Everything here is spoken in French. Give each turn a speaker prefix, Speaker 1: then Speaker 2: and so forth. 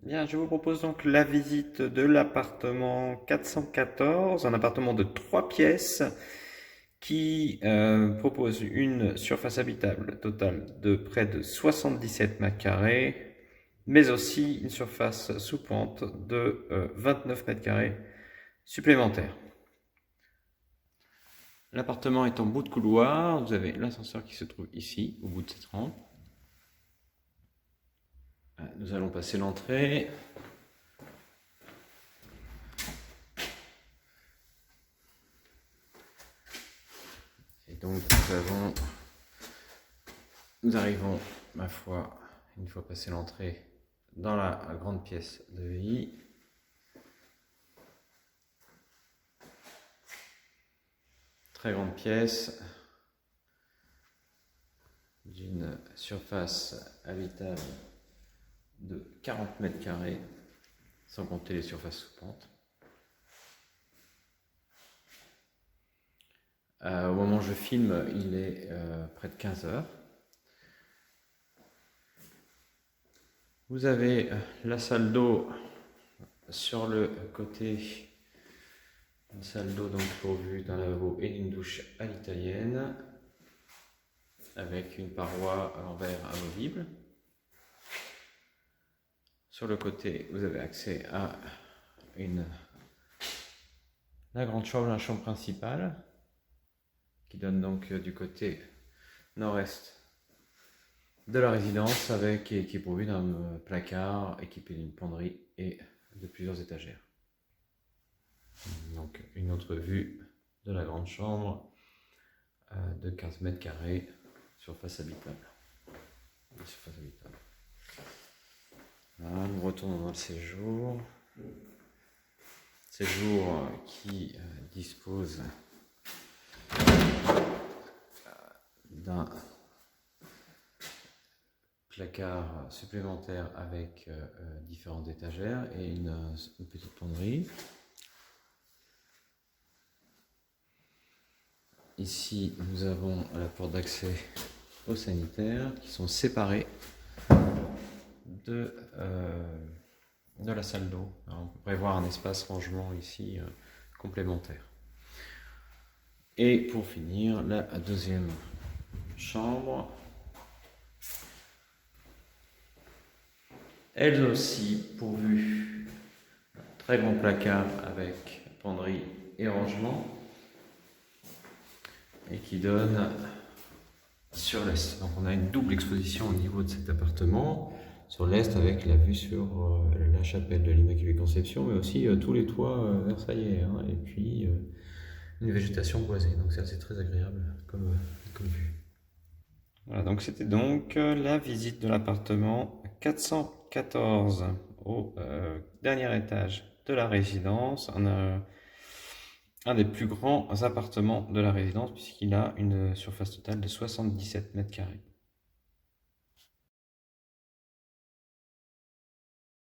Speaker 1: Bien, je vous propose donc la visite de l'appartement 414, un appartement de 3 pièces qui propose une surface habitable totale de près de 77 mètres carrés, mais aussi une surface sous pente de 29 mètres carrés supplémentaires. L'appartement est en bout de couloir, vous avez l'ascenseur qui se trouve ici, au bout de cette rampe. Nous allons passer l'entrée. Et donc nous arrivons, ma foi, une fois passé l'entrée, dans la grande pièce de vie. Très grande pièce, d'une surface habitable de 40 mètres carrés, sans compter les surfaces sous pente. Au moment où je filme, il est près de 15 heures. Vous avez la salle d'eau sur le côté, une salle d'eau donc pourvue d'un lavabo et d'une douche à l'italienne, avec une paroi en verre amovible. Sur le côté, vous avez accès à la grande chambre, la chambre principale, qui donne donc du côté nord-est de la résidence, qui est pourvu d'un placard équipé d'une penderie et de plusieurs étagères. Donc une autre vue de la grande chambre de 15 mètres carrés, surface habitable. Voilà, nous retournons dans le séjour. Séjour qui dispose d'un placard supplémentaire avec différentes étagères et une petite penderie. Ici, nous avons la porte d'accès aux sanitaires qui sont séparés de la salle d'eau. On peut prévoir un espace rangement ici complémentaire. Et pour finir, la deuxième chambre, elle aussi pourvue d'un très grand placard avec penderie et rangement, et qui donne sur l'est. Donc on a une double exposition au niveau de cet appartement, sur l'est avec la vue sur la chapelle de l'Immaculée Conception, mais aussi tous les toits versaillais, hein, et puis une végétation boisée. Donc c'est très agréable comme vue. Voilà, donc c'était donc la visite de l'appartement 414 au dernier étage de la résidence. Un des plus grands appartements de la résidence puisqu'il a une surface totale de 77 mètres carrés.